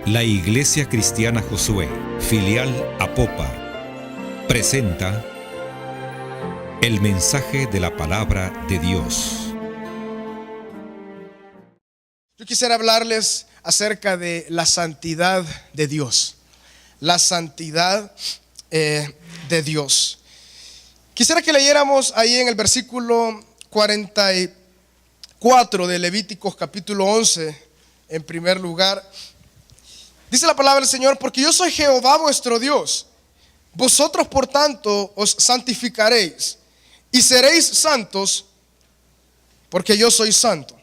La Iglesia Cristiana Josué, filial Apopa, presenta el mensaje de la palabra de Dios. Yo quisiera hablarles acerca de la santidad de Dios. La santidad de Dios. Quisiera que leyéramos ahí en el versículo 44 de Levíticos capítulo 11, en primer lugar. Dice la palabra del Señor: porque yo soy Jehová vuestro Dios. Vosotros por tanto os santificaréis y seréis santos, porque yo soy santo.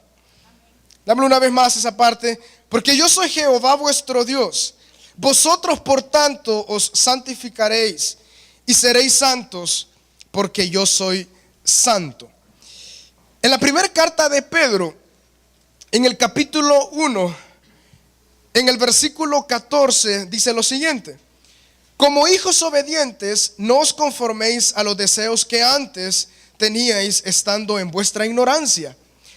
Dame una vez más esa parte. Porque yo soy Jehová vuestro Dios. Vosotros por tanto os santificaréis y seréis santos, porque yo soy santo. En la primera carta de Pedro, en el capítulo 1, en el versículo 14, dice lo siguiente: como hijos obedientes, no os conforméis a los deseos que antes teníais estando en vuestra ignorancia,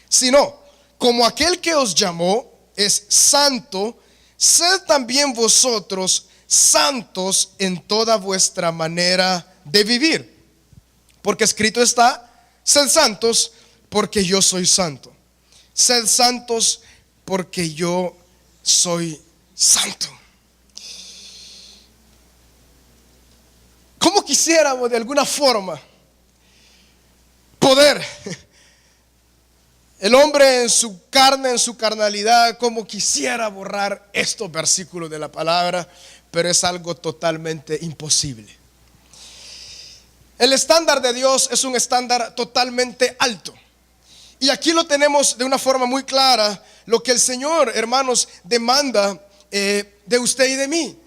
sino como aquel que os llamó es santo, sed también vosotros santos en toda vuestra manera de vivir. Porque escrito está: sed santos porque yo soy santo. Sed santos porque yo soy santo. ¿Cómo quisiéramos de alguna forma poder, el hombre en su carne, en su carnalidad, como quisiera borrar estos versículos de la palabra, pero es algo totalmente imposible? El estándar de Dios es un estándar totalmente alto. Y aquí lo tenemos de una forma muy clara, lo que el Señor, hermanos, demanda de usted y de mí.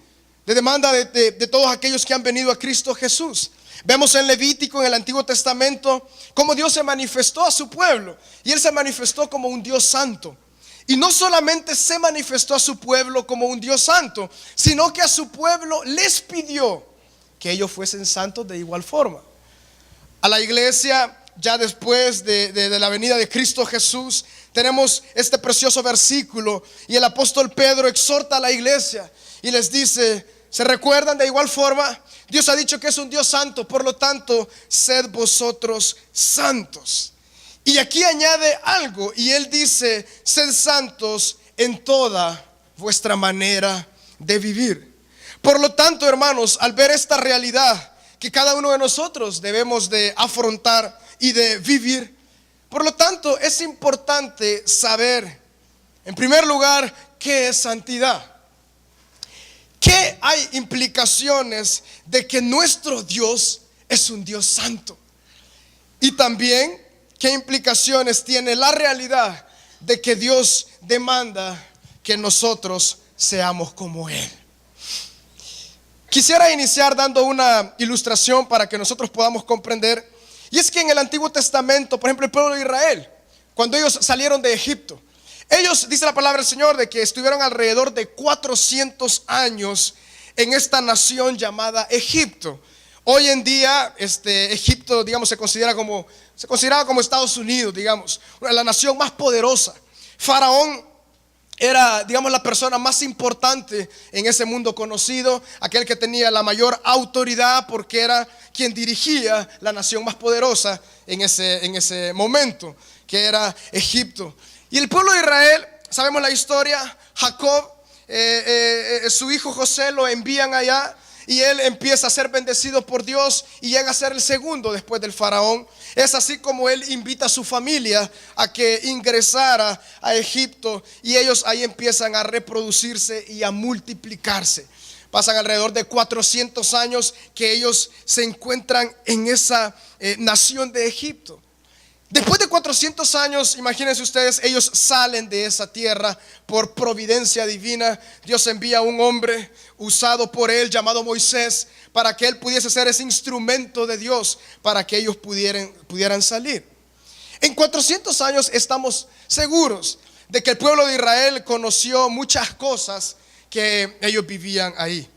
Demanda de todos aquellos que han venido a Cristo Jesús. Vemos en Levítico, en el Antiguo Testamento, cómo Dios se manifestó a su pueblo. Y Él se manifestó como un Dios santo. Y no solamente se manifestó a su pueblo como un Dios santo, sino que a su pueblo les pidió que ellos fuesen santos de igual forma. A la iglesia, ya después de la venida de Cristo Jesús, tenemos este precioso versículo, y el apóstol Pedro exhorta a la iglesia y les dice: ¿se recuerdan? De igual forma, Dios ha dicho que es un Dios santo, por lo tanto, sed vosotros santos. Y aquí añade algo, y él dice: sed santos en toda vuestra manera de vivir. Por lo tanto, hermanos, al ver esta realidad que cada uno de nosotros debemos de afrontar y de vivir, por lo tanto es importante saber, en primer lugar, qué es santidad. ¿Qué hay implicaciones de que nuestro Dios es un Dios santo? Y también, ¿qué implicaciones tiene la realidad de que Dios demanda que nosotros seamos como Él? Quisiera iniciar dando una ilustración para que nosotros podamos comprender. Y es que en el Antiguo Testamento, por ejemplo, el pueblo de Israel, cuando ellos salieron de Egipto, ellos, dice la palabra del Señor, de que estuvieron alrededor de 400 años en esta nación llamada Egipto. Hoy en día, Egipto, digamos, se consideraba como Estados Unidos, digamos, la nación más poderosa. Faraón era, digamos, la persona más importante en ese mundo conocido, aquel que tenía la mayor autoridad porque era quien dirigía la nación más poderosa en ese momento, que era Egipto. Y el pueblo de Israel, sabemos la historia. Jacob, su hijo José, lo envían allá y él empieza a ser bendecido por Dios y llega a ser el segundo después del faraón. Es así como él invita a su familia a que ingresara a Egipto, y ellos ahí empiezan a reproducirse y a multiplicarse. Pasan alrededor de 400 años que ellos se encuentran en esa nación de Egipto. Después de 400 años, imagínense ustedes, ellos salen de esa tierra por providencia divina. Dios envía a un hombre usado por él llamado Moisés para que él pudiese ser ese instrumento de Dios para que ellos pudieran salir. En 400 años estamos seguros de que el pueblo de Israel conoció muchas cosas que ellos vivían ahí.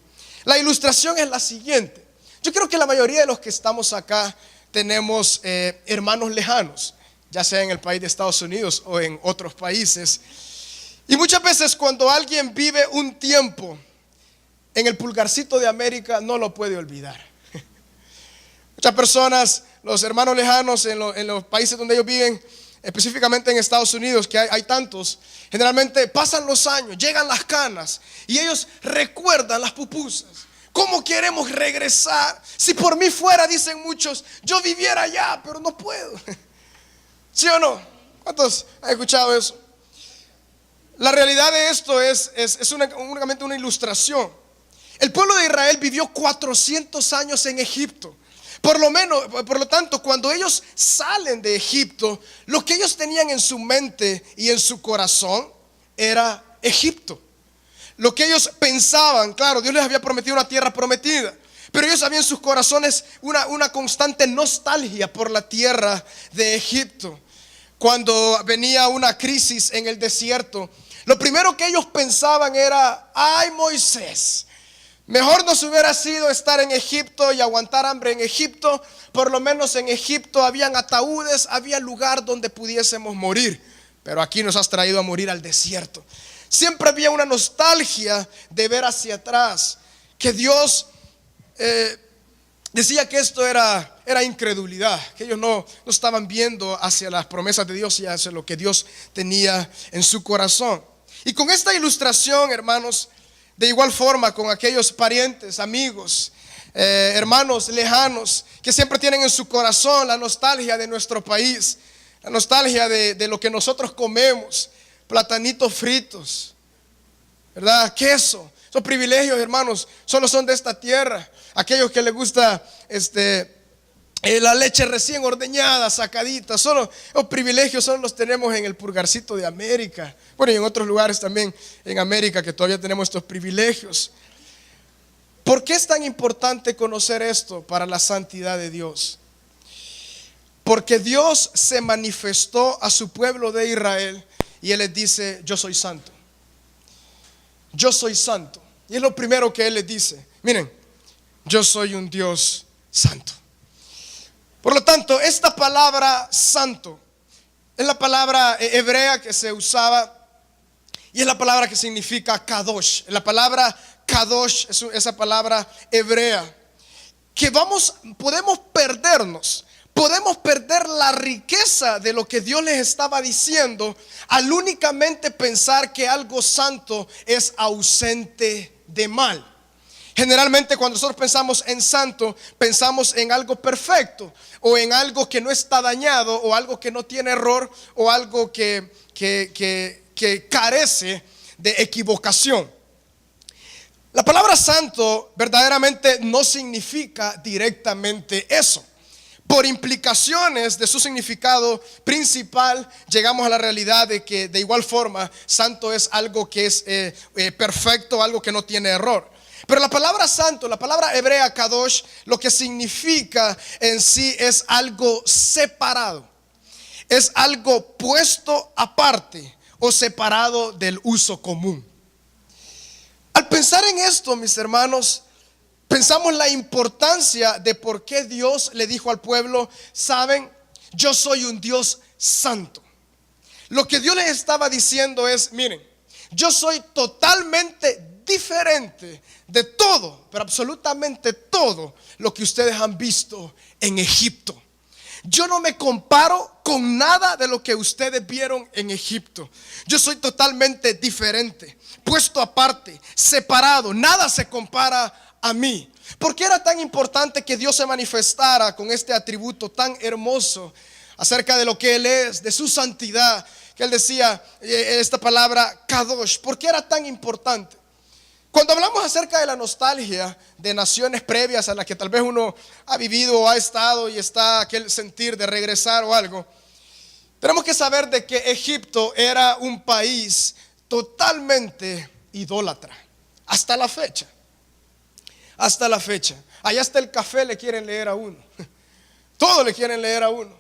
La ilustración es la siguiente. Yo creo que la mayoría de los que estamos acá tenemos hermanos lejanos, ya sea en el país de Estados Unidos o en otros países. Y muchas veces cuando alguien vive un tiempo en el pulgarcito de América, no lo puede olvidar. Muchas personas, los hermanos lejanos en los países donde ellos viven, específicamente en Estados Unidos, que hay tantos, generalmente pasan los años, llegan las canas y ellos recuerdan las pupusas. ¿Cómo queremos regresar? Si por mí fuera, dicen muchos, yo viviera allá, pero no puedo. ¿Sí o no? ¿Cuántos han escuchado eso? La realidad de esto es únicamente una ilustración. El pueblo de Israel vivió 400 años en Egipto. Por lo tanto, cuando ellos salen de Egipto, lo que ellos tenían en su mente y en su corazón era Egipto. Lo que ellos pensaban, claro, Dios les había prometido una tierra prometida, pero ellos habían en sus corazones una constante nostalgia por la tierra de Egipto. Cuando venía una crisis en el desierto, lo primero que ellos pensaban era: ay, Moisés, mejor nos hubiera sido estar en Egipto y aguantar hambre en Egipto. Por lo menos en Egipto habían ataúdes, había lugar donde pudiésemos morir, pero aquí nos has traído a morir al desierto. Siempre había una nostalgia de ver hacia atrás, que Dios decía que esto era incredulidad, que ellos no estaban viendo hacia las promesas de Dios y hacia lo que Dios tenía en su corazón. Y con esta ilustración, hermanos, de igual forma con aquellos parientes, amigos, hermanos lejanos que siempre tienen en su corazón la nostalgia de nuestro país, la nostalgia de lo que nosotros comemos, platanitos fritos, ¿verdad? Queso. Esos privilegios, hermanos, solo son de esta tierra. Aquellos que les gusta la leche recién ordeñada, sacadita, solo los privilegios solo los tenemos en el pulgarcito de América. Bueno, y en otros lugares también en América que todavía tenemos estos privilegios. ¿Por qué es tan importante conocer esto para la santidad de Dios? Porque Dios se manifestó a su pueblo de Israel y Él les dice: yo soy santo. Yo soy santo. Y es lo primero que Él les dice: miren, yo soy un Dios santo. Por lo tanto, esta palabra santo es la palabra hebrea que se usaba y es la palabra que significa kadosh. La palabra kadosh es esa palabra hebrea que podemos perdernos. Podemos perder la riqueza de lo que Dios les estaba diciendo al únicamente pensar que algo santo es ausente de mal. Generalmente cuando nosotros pensamos en santo, pensamos en algo perfecto o en algo que no está dañado o algo que no tiene error o algo que carece de equivocación. La palabra santo verdaderamente no significa directamente eso. Por implicaciones de su significado principal, llegamos a la realidad de que de igual forma santo es algo que es perfecto, algo que no tiene error. Pero la palabra santo, la palabra hebrea kadosh, lo que significa en sí es algo separado, es algo puesto aparte o separado del uso común. Al pensar en esto, mis hermanos, pensamos la importancia de por qué Dios le dijo al pueblo: saben, yo soy un Dios santo. Lo que Dios les estaba diciendo es: miren, yo soy totalmente diferente de todo, pero absolutamente todo lo que ustedes han visto en Egipto. Yo no me comparo con nada de lo que ustedes vieron en Egipto. Yo soy totalmente diferente, puesto aparte, separado. Nada se compara a mí. ¿Por qué era tan importante que Dios se manifestara con este atributo tan hermoso acerca de lo que Él es, de su santidad? Que Él decía esta palabra kadosh. ¿Por qué era tan importante? Cuando hablamos acerca de la nostalgia de naciones previas a las que tal vez uno ha vivido o ha estado y está aquel sentir de regresar o algo, tenemos que saber de que Egipto era un país totalmente idólatra hasta la fecha. Hasta la fecha. Allá hasta el café le quieren leer a uno. Todo le quieren leer a uno.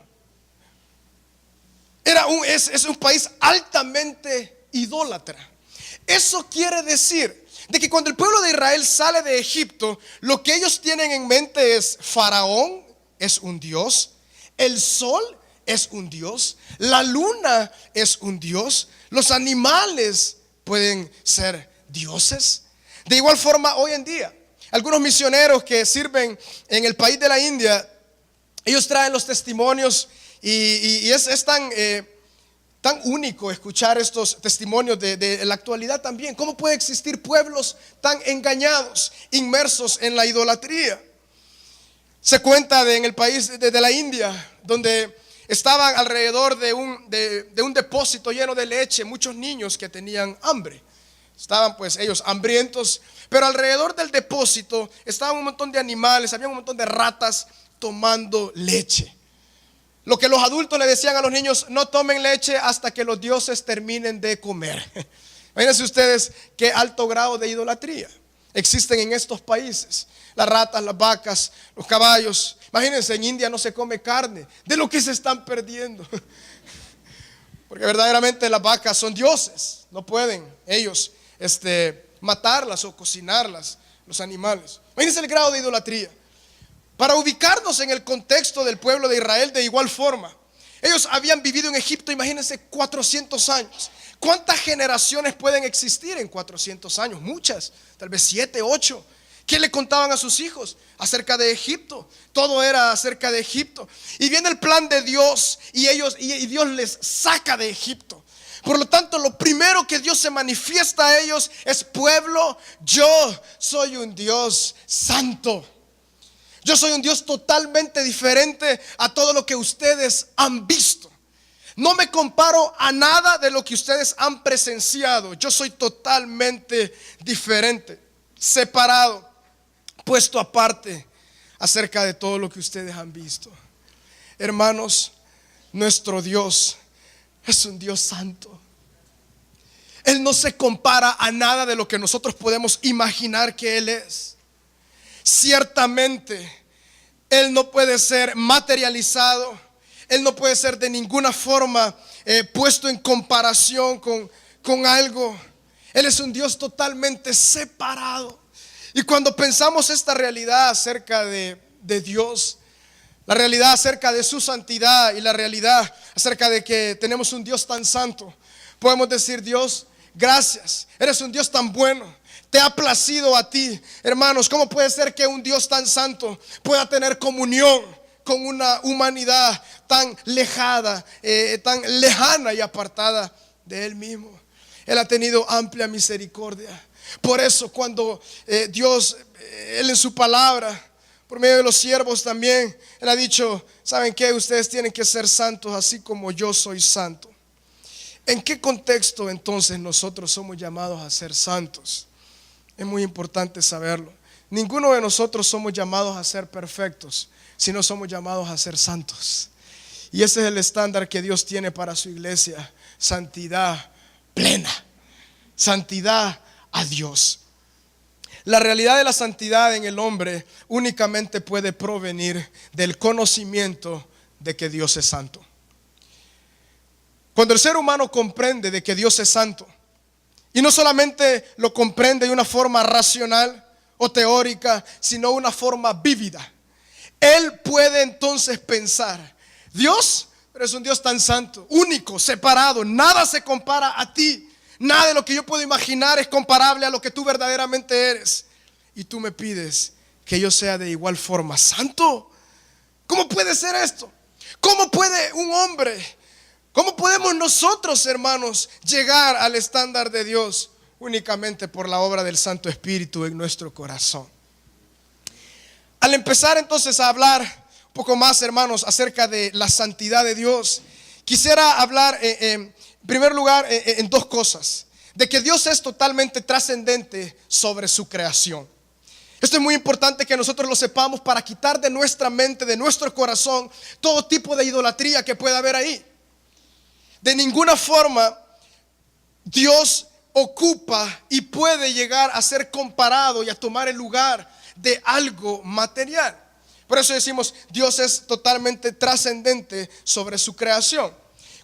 Es un país altamente idólatra. Eso quiere decir de que cuando el pueblo de Israel sale de Egipto, lo que ellos tienen en mente es: Faraón es un dios, el sol es un dios, la luna es un dios, los animales pueden ser dioses. De igual forma, hoy en día, algunos misioneros que sirven en el país de la India, ellos traen los testimonios y es tan único escuchar estos testimonios de la actualidad también. ¿Cómo puede existir pueblos tan engañados, inmersos en la idolatría? Se cuenta en el país de la India, donde estaban alrededor de un depósito lleno de leche, muchos niños que tenían hambre. Estaban pues ellos hambrientos, pero alrededor del depósito estaban un montón de animales, había un montón de ratas tomando leche. Lo que los adultos le decían a los niños: no tomen leche hasta que los dioses terminen de comer. Imagínense ustedes qué alto grado de idolatría existen en estos países. Las ratas, las vacas, los caballos. Imagínense, en India no se come carne. De lo que se están perdiendo. Porque verdaderamente las vacas son dioses. No pueden ellos matarlas o cocinarlas, los animales. Imagínense el grado de idolatría. Para ubicarnos en el contexto del pueblo de Israel, de igual forma, ellos habían vivido en Egipto, imagínense, 400 años. ¿Cuántas generaciones pueden existir en 400 años? Muchas, tal vez 7, 8. ¿Qué le contaban a sus hijos acerca de Egipto? Todo era acerca de Egipto. Y viene el plan de Dios y Dios les saca de Egipto. Por lo tanto, lo primero que Dios se manifiesta a ellos es: pueblo, yo soy un Dios santo. Yo soy un Dios totalmente diferente a todo lo que ustedes han visto. No me comparo a nada de lo que ustedes han presenciado. Yo soy totalmente diferente, separado, puesto aparte acerca de todo lo que ustedes han visto. Hermanos, nuestro Dios es un Dios santo. Él no se compara a nada de lo que nosotros podemos imaginar que Él es. Ciertamente, Él no puede ser materializado. Él no puede ser de ninguna forma puesto en comparación con algo. Él es un Dios totalmente separado. Y cuando pensamos esta realidad acerca de Dios, la realidad acerca de su santidad y la realidad acerca de que tenemos un Dios tan santo, podemos decir: Dios, gracias, eres un Dios tan bueno. Te ha placido a ti. Hermanos, ¿cómo puede ser que un Dios tan santo pueda tener comunión con una humanidad tan tan lejana y apartada de Él mismo? Él ha tenido amplia misericordia. Por eso cuando Dios, Él en su palabra, por medio de los siervos también, Él ha dicho: ¿saben qué? Ustedes tienen que ser santos así como yo soy santo. ¿En qué contexto entonces nosotros somos llamados a ser santos? Es muy importante saberlo. Ninguno de nosotros somos llamados a ser perfectos, sino somos llamados a ser santos. Y ese es el estándar que Dios tiene para su iglesia: santidad plena, santidad a Dios. La realidad de la santidad en el hombre únicamente puede provenir del conocimiento de que Dios es santo. Cuando el ser humano comprende de que Dios es santo, y no solamente lo comprende de una forma racional o teórica, sino una forma vívida, él puede entonces pensar: Dios, pero es un Dios tan santo, único, separado, nada se compara a ti. Nada de lo que yo puedo imaginar es comparable a lo que tú verdaderamente eres. Y tú me pides que yo sea de igual forma santo. ¿Cómo puede ser esto? ¿Cómo puede un hombre, cómo podemos nosotros, hermanos, llegar al estándar de Dios? Únicamente por la obra del Santo Espíritu en nuestro corazón. Al empezar entonces a hablar un poco más, hermanos, acerca de la santidad de Dios, quisiera hablar en primer lugar en dos cosas: de que Dios es totalmente trascendente sobre su creación. Esto es muy importante que nosotros lo sepamos para quitar de nuestra mente, de nuestro corazón, todo tipo de idolatría que pueda haber ahí. De ninguna forma Dios ocupa y puede llegar a ser comparado y a tomar el lugar de algo material. Por eso decimos: Dios es totalmente trascendente sobre su creación.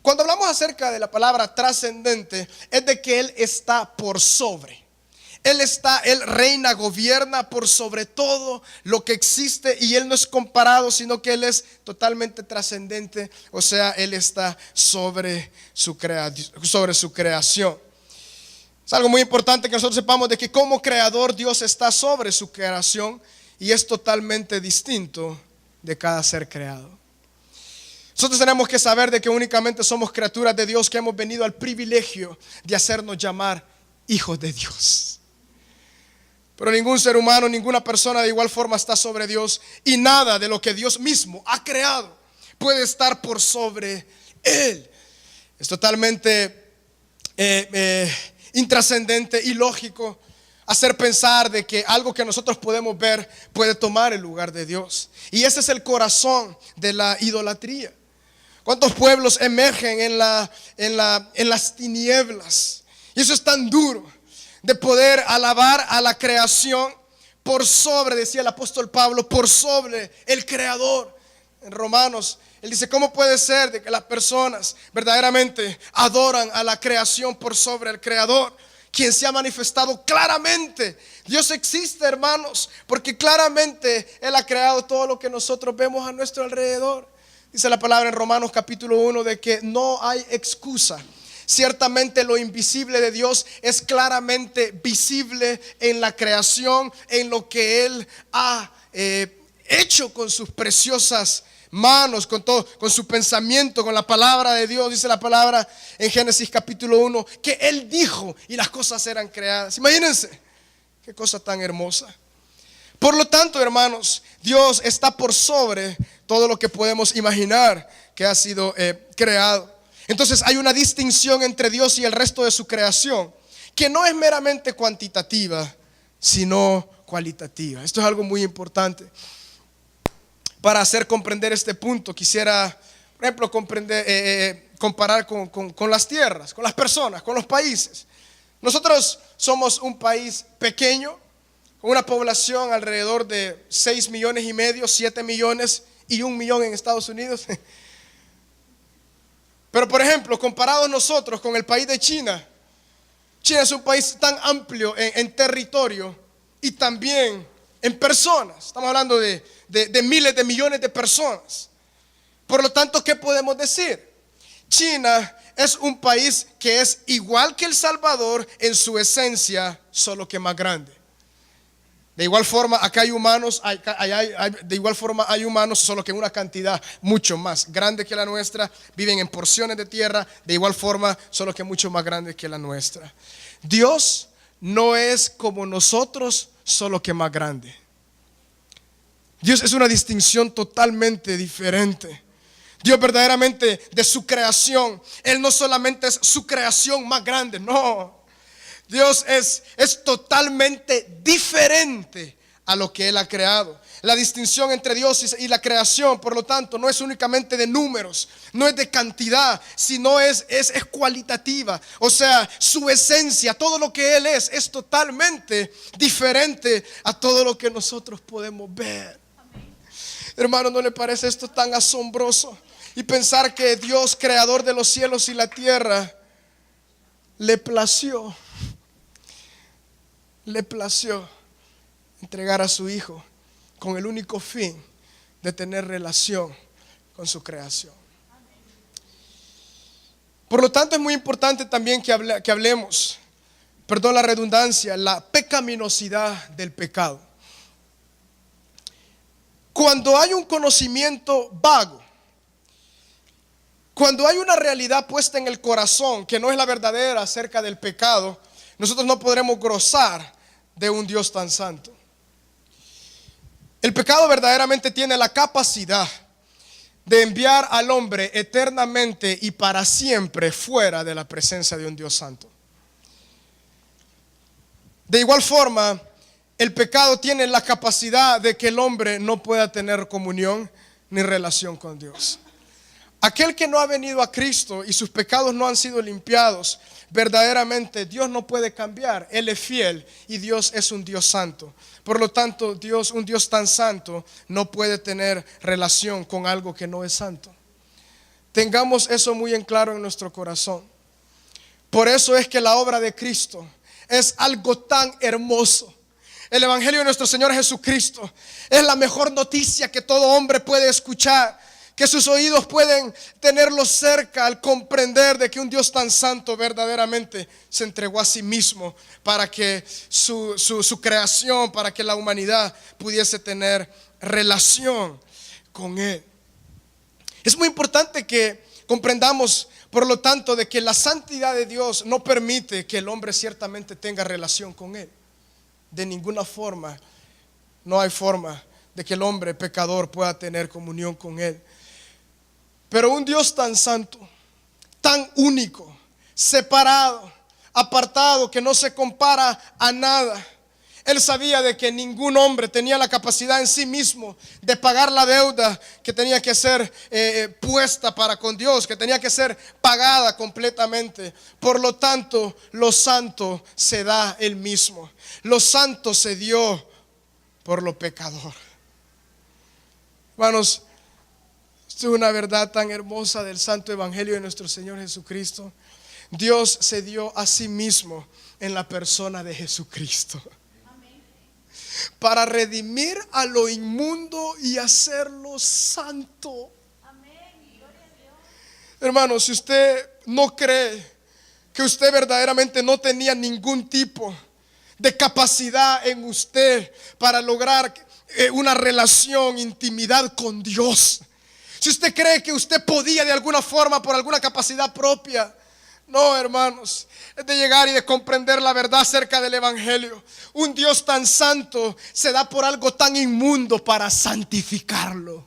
Cuando hablamos acerca de la palabra trascendente, es de que Él está por sobre. Él reina, gobierna por sobre todo lo que existe, y Él no es comparado, sino que Él es totalmente trascendente. O sea, Él está sobre su creación. Es algo muy importante que nosotros sepamos de que como creador Dios está sobre su creación y es totalmente distinto de cada ser creado. Nosotros tenemos que saber de que únicamente somos criaturas de Dios que hemos venido al privilegio de hacernos llamar hijos de Dios. Pero ningún ser humano, ninguna persona de igual forma está sobre Dios, y nada de lo que Dios mismo ha creado puede estar por sobre Él. Es totalmente intrascendente y lógico hacer pensar de que algo que nosotros podemos ver puede tomar el lugar de Dios. Y ese es el corazón de la idolatría. ¿Cuántos pueblos emergen en las tinieblas? Y eso es tan duro, de poder alabar a la creación por sobre, decía el apóstol Pablo, por sobre el creador. En Romanos, él dice, ¿cómo puede ser de que las personas verdaderamente adoran a la creación por sobre el creador, quien se ha manifestado claramente? Dios existe, hermanos, porque claramente Él ha creado todo lo que nosotros vemos a nuestro alrededor. Dice la palabra en Romanos capítulo 1 de que no hay excusa. Ciertamente lo invisible de Dios es claramente visible en la creación, en lo que Él ha hecho con sus preciosas manos, con todo, con su pensamiento, con la palabra de Dios. Dice la palabra en Génesis capítulo 1 que Él dijo y las cosas eran creadas. Imagínense, qué cosa tan hermosa. Por lo tanto, hermanos, Dios está por sobre todo lo que podemos imaginar que ha sido creado. Entonces hay una distinción entre Dios y el resto de su creación que no es meramente cuantitativa, sino cualitativa. Esto es algo muy importante. Para hacer comprender este punto, quisiera, por ejemplo, comparar con las tierras, con las personas, con los países. Nosotros somos un país pequeño, con una población alrededor de 6,5 millones, 7 millones y 1 millón en Estados Unidos. Pero por ejemplo, comparados nosotros con el país de China, China es un país tan amplio en territorio y también en personas. Estamos hablando de miles de millones de personas. Por lo tanto, ¿qué podemos decir? China es un país que es igual que El Salvador en su esencia, solo que más grande. De igual forma, acá hay humanos, de igual forma hay humanos, solo que en una cantidad mucho más grande que la nuestra. Viven en porciones de tierra, de igual forma, solo que mucho más grande que la nuestra. Dios no es como nosotros, solo que más grande. Dios es una distinción totalmente diferente. Dios verdaderamente de su creación, Él no solamente es su creación más grande, no. Dios es totalmente diferente a lo que Él ha creado. La distinción entre Dios y la creación, por lo tanto, no es únicamente de números, no es de cantidad, sino es cualitativa. O sea, su esencia, todo lo que Él es totalmente diferente a todo lo que nosotros podemos ver. Hermano, ¿no le parece esto tan asombroso? Y pensar que Dios, creador de los cielos y la tierra, le plació entregar a su Hijo con el único fin de tener relación con su creación. Por lo tanto, es muy importante también que hablemos, perdón la redundancia, la pecaminosidad del pecado. Cuando hay un conocimiento vago, cuando hay una realidad puesta en el corazón que no es la verdadera acerca del pecado, nosotros no podremos gozar de un Dios tan santo. El pecado verdaderamente tiene la capacidad de enviar al hombre eternamente y para siempre fuera de la presencia de un Dios santo. De igual forma, el pecado tiene la capacidad de que el hombre no pueda tener comunión ni relación con Dios. Aquel que no ha venido a Cristo y sus pecados no han sido limpiados, verdaderamente Dios no puede cambiar. Él es fiel y Dios es un Dios santo. Por lo tanto, Dios, un Dios tan santo, no puede tener relación con algo que no es santo. Tengamos eso muy en claro en nuestro corazón. Por eso es que la obra de Cristo es algo tan hermoso. El evangelio de nuestro Señor Jesucristo es la mejor noticia que todo hombre puede escuchar. que sus oídos pueden tenerlo cerca al comprender de que un Dios tan santo verdaderamente se entregó a sí mismo para que su creación, para que la humanidad pudiese tener relación con Él. Es muy importante que comprendamos, por lo tanto, de que la santidad de Dios no permite que el hombre ciertamente tenga relación con Él. De ninguna forma, no hay forma de que el hombre pecador pueda tener comunión con Él. Pero un Dios tan santo, tan único, separado, apartado, que no se compara a nada. Él sabía de que ningún hombre tenía la capacidad en sí mismo de pagar la deuda que tenía que ser puesta para con Dios, que tenía que ser pagada completamente. Por lo tanto, lo santo se da Él mismo. Lo santo se dio por lo pecador. Hermanos, esto es una verdad tan hermosa del santo evangelio de nuestro Señor Jesucristo. Dios se dio a sí mismo en la persona de Jesucristo para redimir a lo inmundo y hacerlo santo. Hermano, si usted no cree que usted verdaderamente no tenía ningún tipo de capacidad en usted para lograr una relación, intimidad con Dios, si usted cree que usted podía de alguna forma por alguna capacidad propia, no, hermanos, es de llegar y de comprender la verdad acerca del evangelio. Un Dios tan santo se da por algo tan inmundo para santificarlo.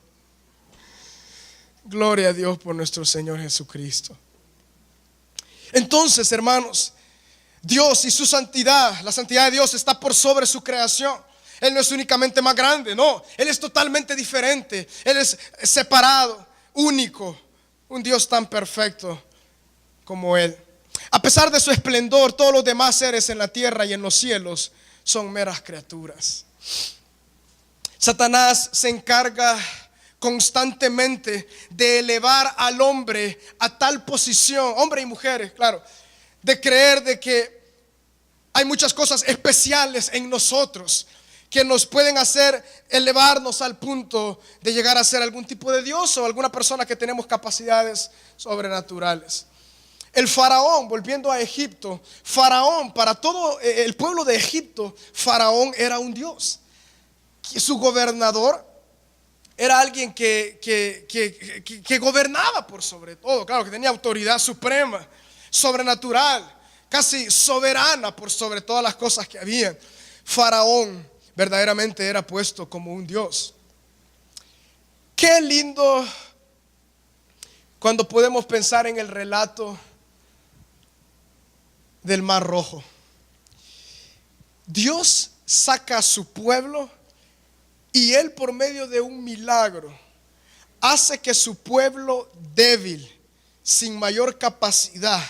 Gloria a Dios por nuestro Señor Jesucristo. Entonces, hermanos, Dios y su santidad, la santidad de Dios está por sobre su creación. Él no es únicamente más grande, no, Él es totalmente diferente. Él es separado, único, un Dios tan perfecto como Él. A pesar de su esplendor, todos los demás seres en la tierra y en los cielos son meras criaturas. Satanás se encarga constantemente de elevar al hombre a tal posición, hombre y mujeres, claro, de creer de que hay muchas cosas especiales en nosotros que nos pueden hacer elevarnos al punto de llegar a ser algún tipo de Dios o alguna persona que tenemos capacidades sobrenaturales. El faraón, volviendo a Egipto, faraón, para todo el pueblo de Egipto, faraón era un dios. Su gobernador era alguien que gobernaba por sobre todo, claro, que tenía autoridad suprema, sobrenatural, casi soberana por sobre todas las cosas que había. Faraón verdaderamente era puesto como un dios. Qué lindo cuando podemos pensar en el relato del Mar Rojo. Dios saca a su pueblo y Él, por medio de un milagro, hace que su pueblo débil, sin mayor capacidad,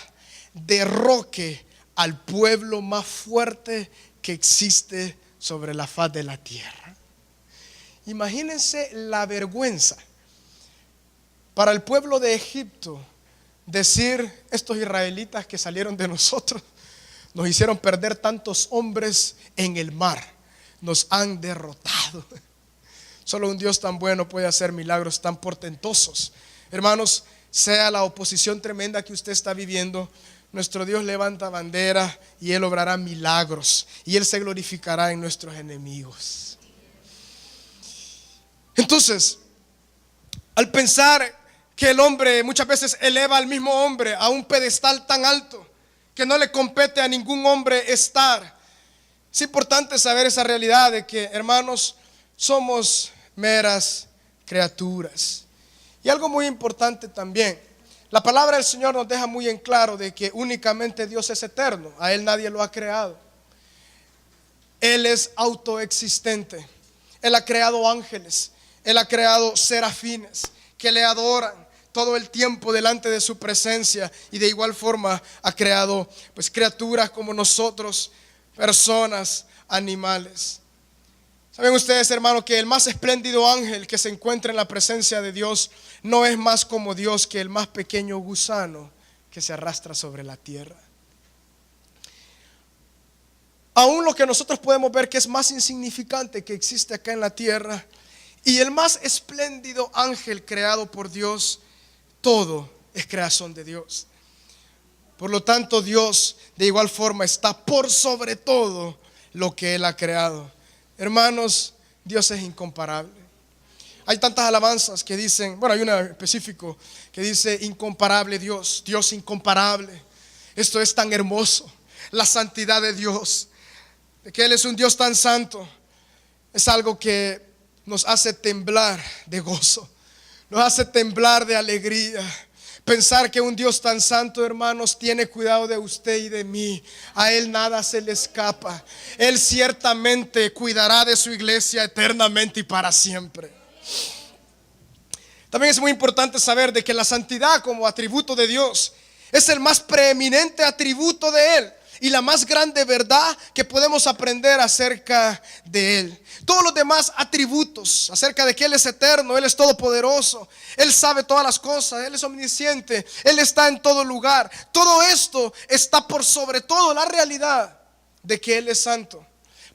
derroque al pueblo más fuerte que existe sobre la faz de la tierra. Imagínense la vergüenza para el pueblo de Egipto decir: estos israelitas que salieron de nosotros nos hicieron perder tantos hombres en el mar, nos han derrotado. Solo un Dios tan bueno puede hacer milagros tan portentosos. Hermanos, sea la oposición tremenda que usted está viviendo, nuestro Dios levanta bandera y Él obrará milagros y Él se glorificará en nuestros enemigos. Entonces, al pensar que el hombre muchas veces eleva al mismo hombre a un pedestal tan alto que no le compete a ningún hombre estar, es importante saber esa realidad de que, hermanos, somos meras criaturas. Y algo muy importante también, la palabra del Señor nos deja muy en claro de que únicamente Dios es eterno, a Él nadie lo ha creado. Él es autoexistente. Él ha creado ángeles, Él ha creado serafines que le adoran todo el tiempo delante de su presencia, y de igual forma ha creado pues criaturas como nosotros, personas, animales. ¿Saben ustedes, hermanos, que el más espléndido ángel que se encuentra en la presencia de Dios no es más como Dios que el más pequeño gusano que se arrastra sobre la tierra? Aún lo que nosotros podemos ver que es más insignificante que existe acá en la tierra, y el más espléndido ángel creado por Dios, todo es creación de Dios. Por lo tanto, Dios de igual forma está por sobre todo lo que Él ha creado. Hermanos, Dios es incomparable. Hay tantas alabanzas que dicen, bueno, hay una específico que dice incomparable Dios, Dios incomparable. Esto es tan hermoso, la santidad de Dios, de que Él es un Dios tan santo. Es algo que nos hace temblar de gozo, nos hace temblar de alegría. Pensar que un Dios tan santo, hermanos, tiene cuidado de usted y de mí. A Él nada se le escapa. Él ciertamente cuidará de su iglesia eternamente y para siempre. También es muy importante saber de que la santidad como atributo de Dios es el más preeminente atributo de Él y la más grande verdad que podemos aprender acerca de Él. Todos los demás atributos acerca de que Él es eterno, Él es todopoderoso, Él sabe todas las cosas, Él es omnisciente, Él está en todo lugar. Todo esto está por sobre todo la realidad de que Él es santo.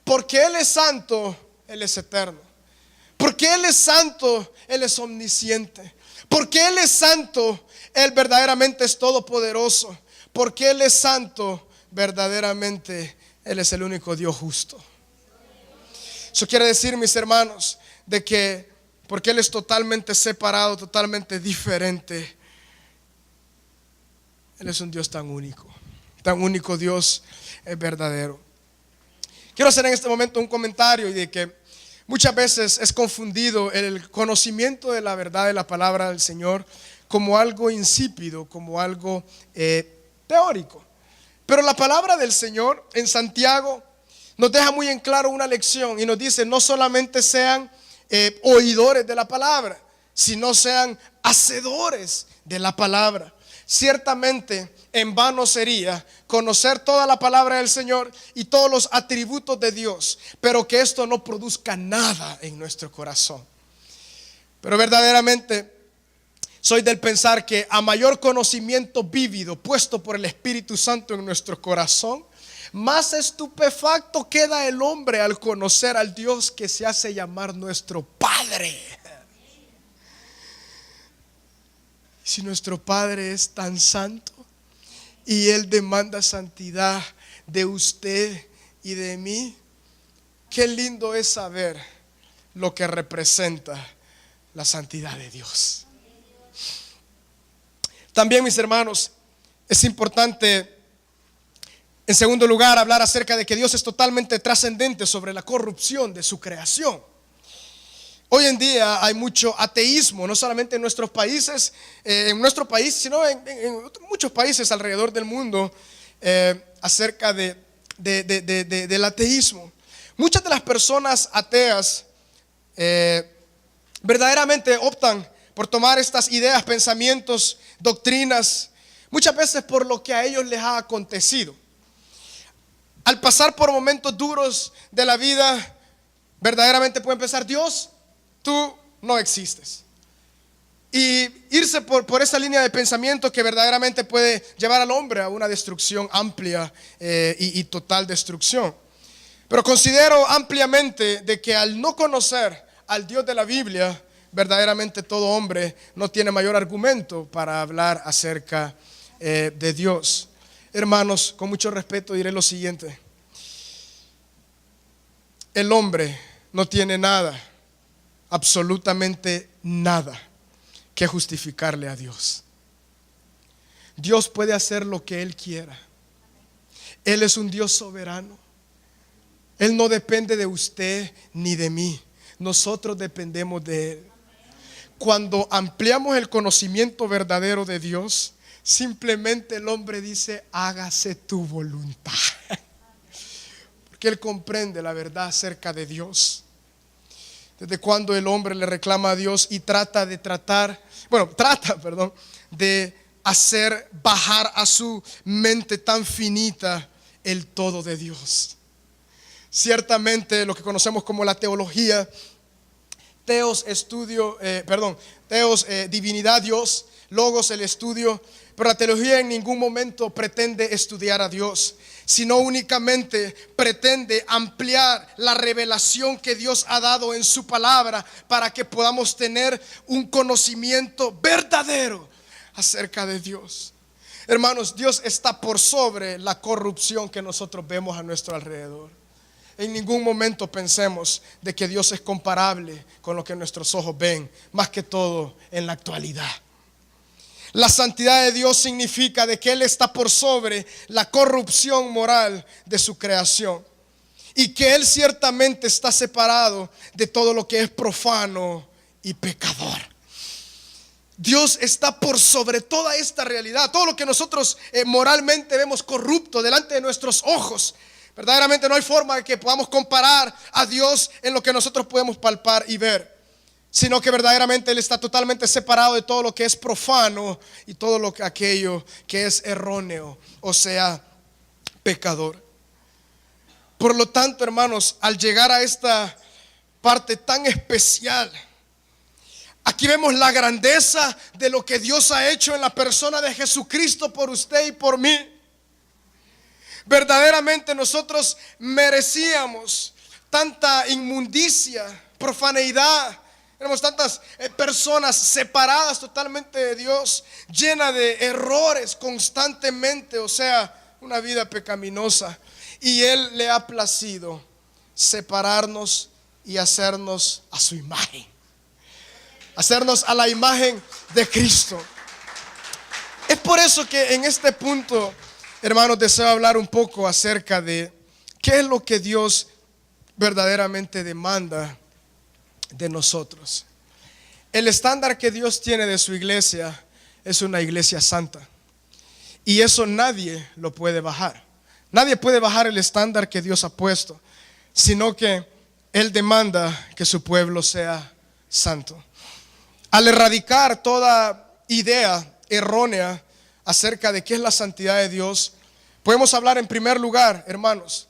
Porque Él es santo, Él es eterno. Porque Él es santo, Él es omnisciente. Porque Él es santo, Él verdaderamente es todopoderoso. Porque Él es santo, verdaderamente Él es el único Dios justo. Eso quiere decir, mis hermanos, de que porque Él es totalmente separado, totalmente diferente, Él es un Dios tan único Dios es verdadero. Quiero hacer en este momento un comentario de que muchas veces es confundido el conocimiento de la verdad de la palabra del Señor como algo insípido, como algo teórico. Pero la palabra del Señor en Santiago nos deja muy en claro una lección y nos dice: no solamente sean oidores de la palabra, sino sean hacedores de la palabra. Ciertamente en vano sería conocer toda la palabra del Señor y todos los atributos de Dios, pero que esto no produzca nada en nuestro corazón. Pero verdaderamente soy del pensar que a mayor conocimiento vívido puesto por el Espíritu Santo en nuestro corazón, más estupefacto queda el hombre al conocer al Dios que se hace llamar nuestro Padre. Si nuestro Padre es tan santo y Él demanda santidad de usted y de mí, qué lindo es saber lo que representa la santidad de Dios. También, mis hermanos, es importante, en segundo lugar, hablar acerca de que Dios es totalmente trascendente sobre la corrupción de su creación. Hoy en día hay mucho ateísmo, no solamente en nuestros países, en nuestro país, sino en muchos países alrededor del mundo, acerca del ateísmo. Muchas de las personas ateas verdaderamente optan por tomar estas ideas, pensamientos, doctrinas, muchas veces por lo que a ellos les ha acontecido. Al pasar por momentos duros de la vida, verdaderamente pueden pensar: Dios, tú no existes. Y irse por esa línea de pensamiento que verdaderamente puede llevar al hombre a una destrucción amplia y total destrucción. Pero considero ampliamente de que al no conocer al Dios de la Biblia, verdaderamente todo hombre no tiene mayor argumento para hablar acerca de Dios. Hermanos, con mucho respeto diré lo siguiente: el hombre no tiene nada, absolutamente nada, que justificarle a Dios. Dios puede hacer lo que Él quiera. Él es un Dios soberano. Él no depende de usted ni de mí. Nosotros dependemos de Él. Cuando ampliamos el conocimiento verdadero de Dios, simplemente el hombre dice: hágase tu voluntad. Porque él comprende la verdad acerca de Dios. Desde cuando el hombre le reclama a Dios y trata de hacer bajar a su mente tan finita el todo de Dios. Ciertamente lo que conocemos como la teología, Teos, divinidad, Dios, Logos, el estudio. Pero la teología en ningún momento pretende estudiar a Dios, sino únicamente pretende ampliar la revelación que Dios ha dado en su palabra para que podamos tener un conocimiento verdadero acerca de Dios. Hermanos, Dios está por sobre la corrupción que nosotros vemos a nuestro alrededor. En ningún momento pensemos de que Dios es comparable con lo que nuestros ojos ven, más que todo en la actualidad. La santidad de Dios significa de que Él está por sobre la corrupción moral de su creación y que Él ciertamente está separado de todo lo que es profano y pecador. Dios está por sobre toda esta realidad, todo lo que nosotros moralmente vemos corrupto delante de nuestros ojos. Verdaderamente no hay forma de que podamos comparar a Dios en lo que nosotros podemos palpar y ver, sino que verdaderamente Él está totalmente separado de todo lo que es profano y todo aquello que es erróneo, o sea, pecador. Por lo tanto, hermanos, al llegar a esta parte tan especial, aquí vemos la grandeza de lo que Dios ha hecho en la persona de Jesucristo por usted y por mí. Verdaderamente nosotros merecíamos tanta inmundicia, profaneidad. Tenemos tantas personas separadas totalmente de Dios, llenas de errores constantemente, o sea, una vida pecaminosa. Y Él le ha placido separarnos y hacernos a su imagen, hacernos a la imagen de Cristo. Es por eso que en este punto, hermanos, deseo hablar un poco acerca de qué es lo que Dios verdaderamente demanda de nosotros. El estándar que Dios tiene de su iglesia es una iglesia santa, y eso nadie lo puede bajar. Nadie puede bajar el estándar que Dios ha puesto, sino que Él demanda que su pueblo sea santo. Al erradicar toda idea errónea acerca de qué es la santidad de Dios, podemos hablar en primer lugar, hermanos,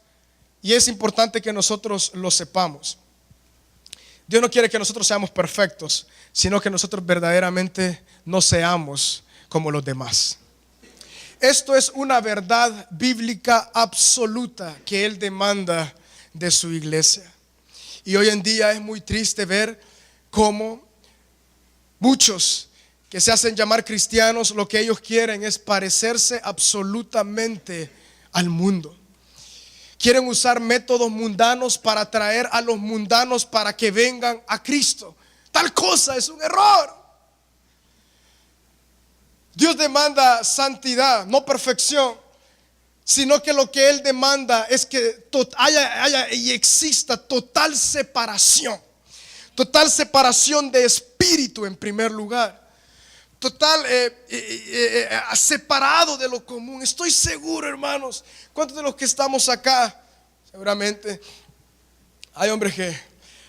y es importante que nosotros lo sepamos. Dios no quiere que nosotros seamos perfectos, sino que nosotros verdaderamente no seamos como los demás. Esto es una verdad bíblica absoluta que Él demanda de su iglesia. Y hoy en día es muy triste ver cómo muchos que se hacen llamar cristianos, lo que ellos quieren es parecerse absolutamente al mundo. Quieren usar métodos mundanos para atraer a los mundanos para que vengan a Cristo. Tal cosa es un error. Dios demanda santidad, no perfección, sino que lo que Él demanda es que haya y exista total separación de espíritu en primer lugar. Total separado de lo común. Estoy seguro, hermanos, ¿cuántos de los que estamos acá? Seguramente hay hombres que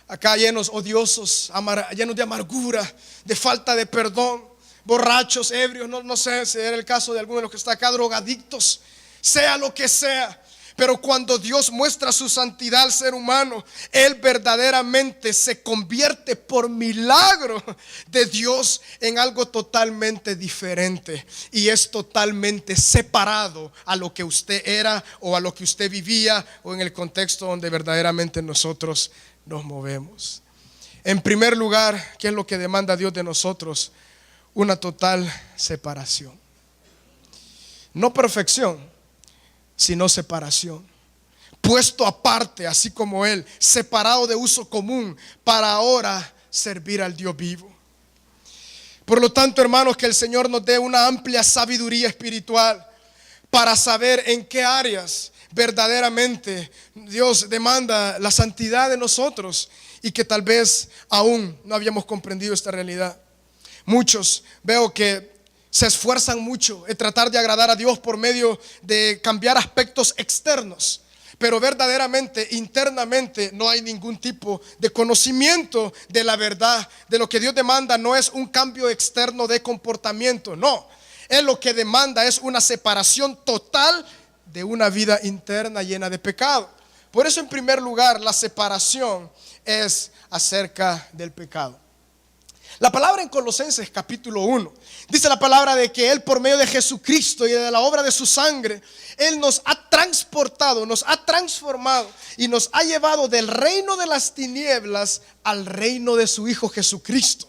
acá llenos odiosos, llenos de amargura, de falta de perdón, borrachos, ebrios, no sé si era el caso de alguno de los que está acá, drogadictos, sea lo que sea. Pero cuando Dios muestra su santidad al ser humano, Él verdaderamente se convierte por milagro de Dios en algo totalmente diferente. Y es totalmente separado a lo que usted era o a lo que usted vivía o en el contexto donde verdaderamente nosotros nos movemos. En primer lugar, ¿qué es lo que demanda Dios de nosotros? Una total separación. No perfección, sino separación, puesto aparte, así como Él, separado de uso común para ahora servir al Dios vivo. Por lo tanto, hermanos, que el Señor nos dé una amplia sabiduría espiritual para saber en qué áreas verdaderamente Dios demanda la santidad de nosotros y que tal vez aún no habíamos comprendido esta realidad. Muchos veo que se esfuerzan mucho en tratar de agradar a Dios por medio de cambiar aspectos externos, pero verdaderamente, internamente, no hay ningún tipo de conocimiento de la verdad. De lo que Dios demanda no es un cambio externo de comportamiento, no. Él lo que demanda es una separación total de una vida interna llena de pecado. Por eso, en primer lugar, la separación es acerca del pecado. La palabra en Colosenses capítulo 1 dice la palabra de que Él, por medio de Jesucristo y de la obra de su sangre, Él nos ha transportado, nos ha transformado y nos ha llevado del reino de las tinieblas al reino de su Hijo Jesucristo.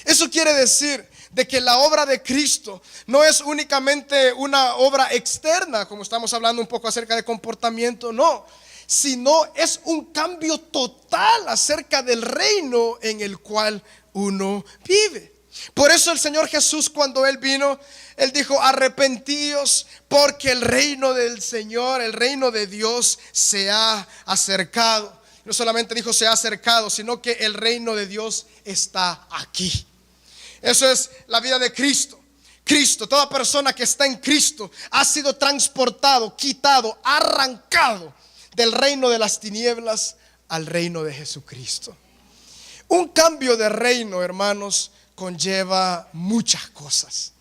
Eso quiere decir de que la obra de Cristo no es únicamente una obra externa, como estamos hablando un poco acerca de comportamiento, no, sino es un cambio total acerca del reino en el cual uno vive. Por eso el Señor Jesús, cuando Él vino, Él dijo: arrepentíos, porque el reino del Señor, el reino de Dios se ha acercado. No solamente dijo se ha acercado, sino que el reino de Dios está aquí. Eso es la vida de Cristo. Cristo, toda persona que está en Cristo ha sido transportado, quitado, arrancado del reino de las tinieblas al reino de Jesucristo. Un cambio de reino, hermanos, conlleva muchas cosas.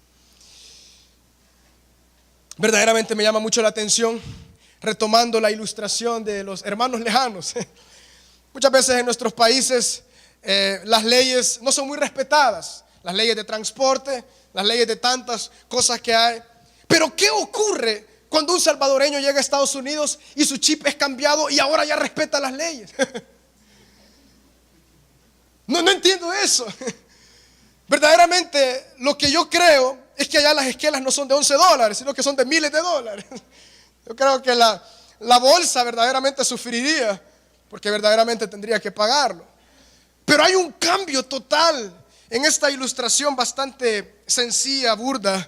Verdaderamente me llama mucho la atención, retomando la ilustración de los hermanos lejanos. Muchas veces en nuestros países las leyes no son muy respetadas. Las leyes de transporte, las leyes de tantas cosas que hay. Pero ¿qué ocurre cuando un salvadoreño llega a Estados Unidos y su chip es cambiado y ahora ya respeta las leyes? No entiendo eso. Verdaderamente lo que yo creo es que allá las esquelas no son de $11, sino que son de miles de dólares. Yo creo que la bolsa verdaderamente sufriría, porque verdaderamente tendría que pagarlo. Pero hay un cambio total en esta ilustración bastante sencilla, burda,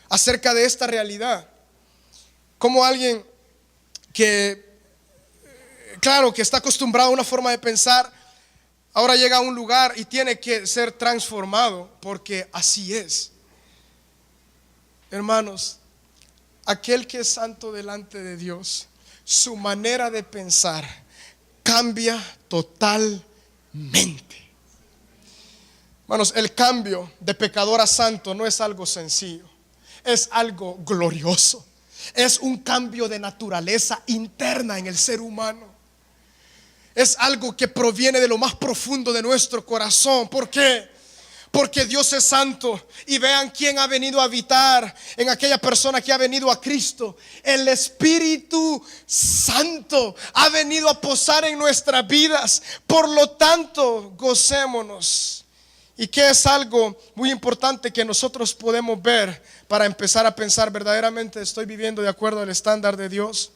acerca de esta realidad. Como alguien que, claro, que está acostumbrado a una forma de pensar, ahora llega a un lugar y tiene que ser transformado, porque así es. Hermanos, aquel que es santo delante de Dios, su manera de pensar cambia totalmente. Hermanos, el cambio de pecador a santo no es algo sencillo, es algo glorioso. Es un cambio de naturaleza interna en el ser humano. Es algo que proviene de lo más profundo de nuestro corazón. ¿Por qué? Porque Dios es santo. Y vean quién ha venido a habitar en aquella persona que ha venido a Cristo. El Espíritu Santo ha venido a posar en nuestras vidas. Por lo tanto, gocémonos. Y que es algo muy importante que nosotros podemos ver para empezar a pensar: verdaderamente estoy viviendo de acuerdo al estándar de Dios.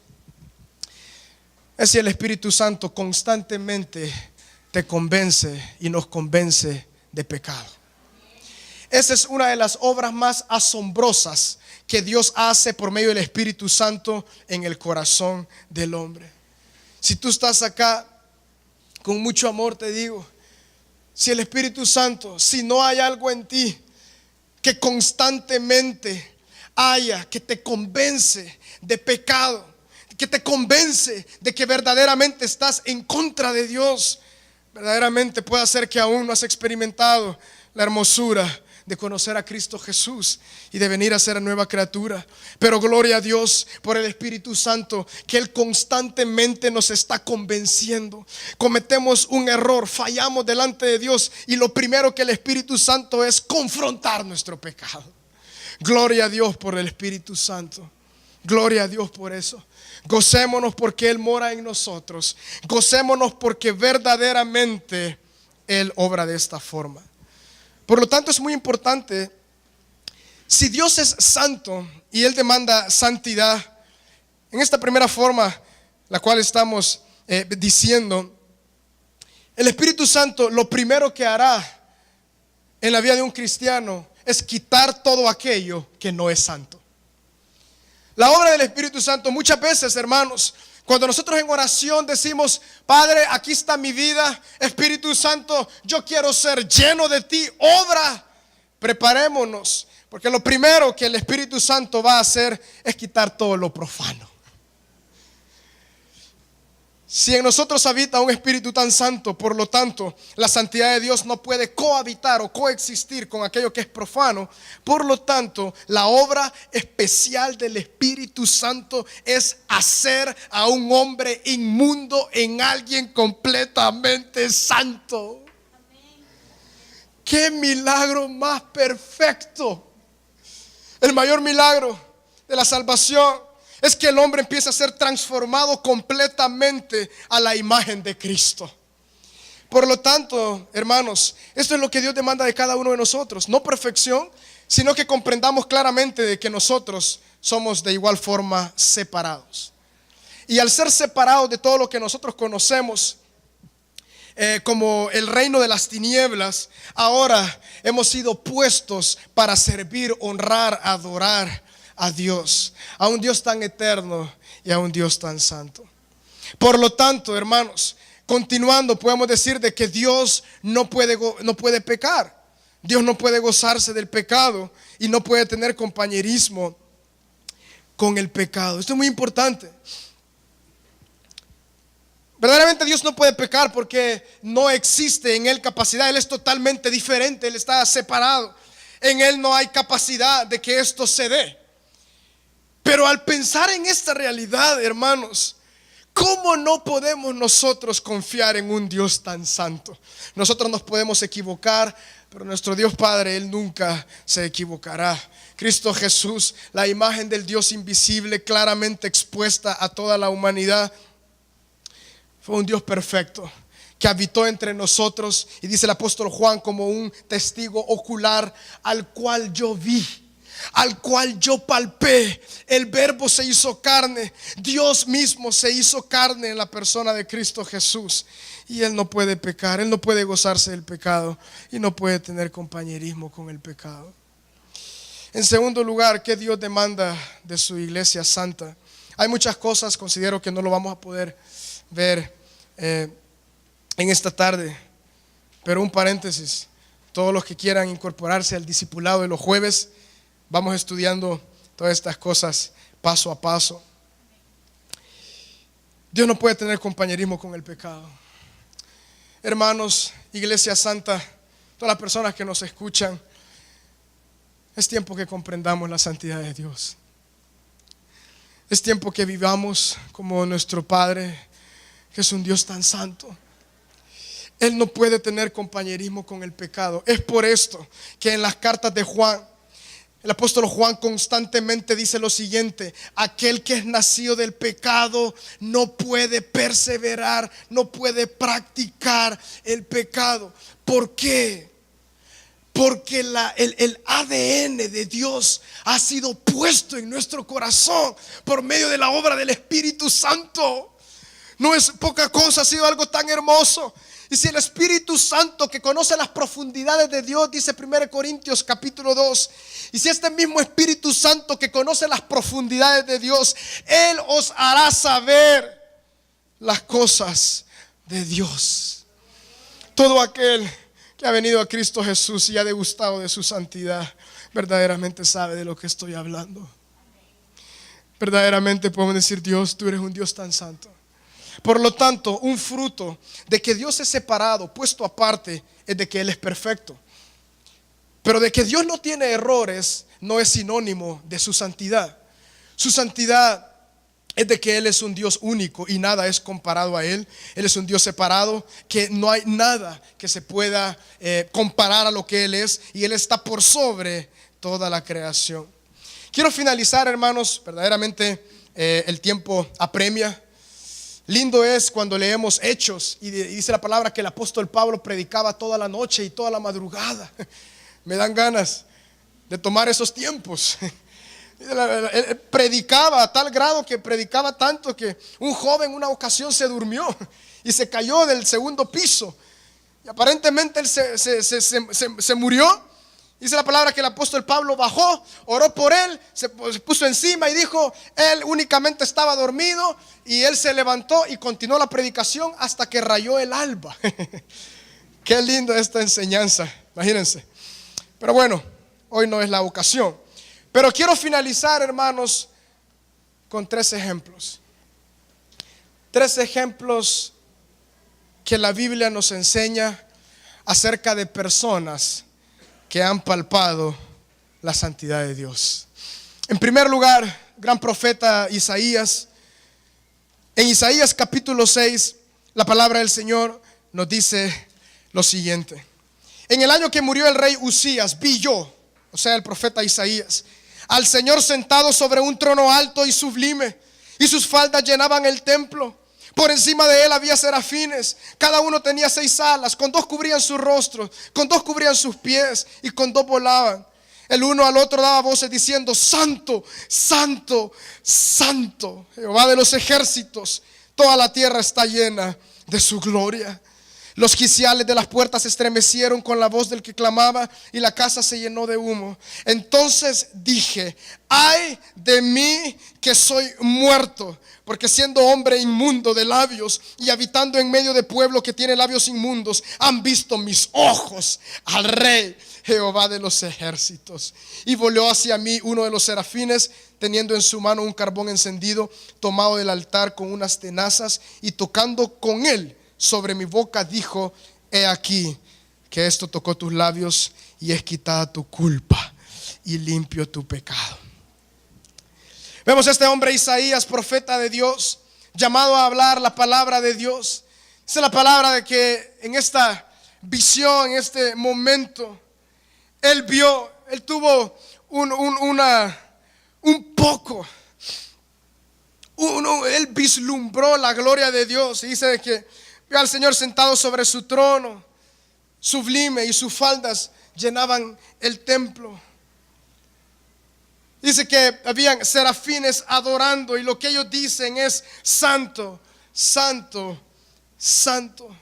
Es si el Espíritu Santo constantemente te convence y nos convence de pecado. Esa es una de las obras más asombrosas que Dios hace por medio del Espíritu Santo en el corazón del hombre. Si tú estás acá, con mucho amor te digo, si el Espíritu Santo, si no hay algo en ti que constantemente haya, que te convence de pecado, que te convence de que verdaderamente estás en contra de Dios, verdaderamente puede ser que aún no has experimentado la hermosura de conocer a Cristo Jesús y de venir a ser nueva criatura. Pero gloria a Dios por el Espíritu Santo, que Él constantemente nos está convenciendo. Cometemos un error, fallamos delante de Dios, y lo primero que el Espíritu Santo es confrontar nuestro pecado. Gloria a Dios por el Espíritu Santo. Gloria a Dios por eso. Gocémonos porque Él mora en nosotros. Gocémonos porque verdaderamente Él obra de esta forma. Por lo tanto, es muy importante, si Dios es santo y Él demanda santidad, en esta primera forma, la cual estamos diciendo, el Espíritu Santo lo primero que hará en la vida de un cristiano es quitar todo aquello que no es santo. La obra del Espíritu Santo, muchas veces, hermanos, cuando nosotros en oración decimos: Padre, aquí está mi vida, Espíritu Santo, yo quiero ser lleno de ti, obra. Preparémonos, porque lo primero que el Espíritu Santo va a hacer es quitar todo lo profano. Si en nosotros habita un Espíritu tan santo, por lo tanto, la santidad de Dios no puede cohabitar o coexistir con aquello que es profano. Por lo tanto, la obra especial del Espíritu Santo es hacer a un hombre inmundo en alguien completamente santo. ¡Qué milagro más perfecto! El mayor milagro de la salvación es que el hombre empieza a ser transformado completamente a la imagen de Cristo. Por lo tanto, hermanos, esto es lo que Dios demanda de cada uno de nosotros. No perfección, sino que comprendamos claramente de que nosotros somos de igual forma separados. Y al ser separados de todo lo que nosotros conocemos como el reino de las tinieblas, ahora hemos sido puestos para servir, honrar, adorar a Dios, a un Dios tan eterno y a un Dios tan santo. Por lo tanto, hermanos, continuando, podemos decir de que Dios no puede pecar. Dios no puede gozarse del pecado y no puede tener compañerismo con el pecado. Esto es muy importante. Verdaderamente Dios no puede pecar porque no existe en Él capacidad. Él es totalmente diferente, Él está separado. En Él no hay capacidad de que esto se dé. Pero al pensar en esta realidad, hermanos, ¿cómo no podemos nosotros confiar en un Dios tan santo? Nosotros nos podemos equivocar, pero nuestro Dios Padre, Él nunca se equivocará. Cristo Jesús, la imagen del Dios invisible, claramente expuesta a toda la humanidad, fue un Dios perfecto que habitó entre nosotros, y dice el apóstol Juan, como un testigo ocular, al cual yo vi, al cual yo palpé. El Verbo se hizo carne, Dios mismo se hizo carne en la persona de Cristo Jesús. Y Él no puede pecar, Él no puede gozarse del pecado y no puede tener compañerismo con el pecado. En segundo lugar, ¿qué Dios demanda de su iglesia santa? Hay muchas cosas, considero que no lo vamos a poder ver en esta tarde, pero un paréntesis: todos los que quieran incorporarse al discipulado de los jueves, vamos estudiando todas estas cosas paso a paso. Dios no puede tener compañerismo con el pecado. Hermanos, iglesia santa, todas las personas que nos escuchan, es tiempo que comprendamos la santidad de Dios. Es tiempo que vivamos como nuestro Padre, que es un Dios tan santo. Él no puede tener compañerismo con el pecado. Es por esto que en las cartas de Juan, el apóstol Juan constantemente dice lo siguiente: aquel que es nacido del pecado no puede perseverar, no puede practicar el pecado. ¿Por qué? Porque el ADN de Dios ha sido puesto en nuestro corazón por medio de la obra del Espíritu Santo. No es poca cosa, ha sido algo tan hermoso. Y si el Espíritu Santo, que conoce las profundidades de Dios, dice 1 Corintios capítulo 2, y si este mismo Espíritu Santo que conoce las profundidades de Dios, Él os hará saber las cosas de Dios. Todo aquel que ha venido a Cristo Jesús y ha degustado de su santidad, verdaderamente sabe de lo que estoy hablando. Verdaderamente podemos decir: Dios, tú eres un Dios tan santo. Por lo tanto, un fruto de que Dios es separado, puesto aparte, es de que Él es perfecto. Pero de que Dios no tiene errores no es sinónimo de su santidad. Su santidad es de que Él es un Dios único y nada es comparado a Él. Él es un Dios separado, que no hay nada que se pueda comparar a lo que Él es, y Él está por sobre toda la creación. Quiero finalizar, hermanos, verdaderamente el tiempo apremia. Lindo es cuando leemos Hechos y dice la palabra que el apóstol Pablo predicaba toda la noche y toda la madrugada. Me dan ganas de tomar esos tiempos. Él predicaba a tal grado, que predicaba tanto, que un joven una ocasión se durmió y se cayó del segundo piso, y aparentemente él se murió. Dice la palabra que el apóstol Pablo bajó, oró por él, se puso encima y dijo: él únicamente estaba dormido, y él se levantó y continuó la predicación hasta que rayó el alba. Qué linda esta enseñanza, imagínense. Pero bueno, hoy no es la ocasión. Pero quiero finalizar, hermanos, con 3 ejemplos. 3 ejemplos que la Biblia nos enseña acerca de personas que han palpado la santidad de Dios. En primer lugar, gran profeta Isaías. En Isaías capítulo 6, la palabra del Señor nos dice lo siguiente: En el año que murió el rey Usías, vi yo, o sea, el profeta Isaías, al Señor sentado sobre un trono alto y sublime, y sus faldas llenaban el templo. Por encima de él había serafines, cada uno tenía 6 alas, con 2 cubrían sus rostros, con 2 cubrían sus pies, y con 2 volaban. El uno al otro daba voces diciendo: Santo, Santo, Santo, Jehová de los ejércitos, toda la tierra está llena de su gloria. Los quiciales de las puertas se estremecieron con la voz del que clamaba, y la casa se llenó de humo. Entonces dije: ay de mí que soy muerto, porque siendo hombre inmundo de labios y habitando en medio de pueblo que tiene labios inmundos, han visto mis ojos al Rey, Jehová de los ejércitos. Y volvió hacia mí uno de los serafines, teniendo en su mano un carbón encendido, tomado del altar con unas tenazas, y tocando con él sobre mi boca, dijo: he aquí que esto tocó tus labios, y es quitada tu culpa y limpio tu pecado. Vemos a este hombre Isaías, profeta de Dios, llamado a hablar la palabra de Dios. Dice la palabra de que en esta visión, en este momento, él tuvo él vislumbró la gloria de Dios. Y dice que vio al Señor sentado sobre su trono sublime, y sus faldas llenaban el templo. Dice que habían serafines adorando, y lo que ellos dicen es: santo, santo, santo.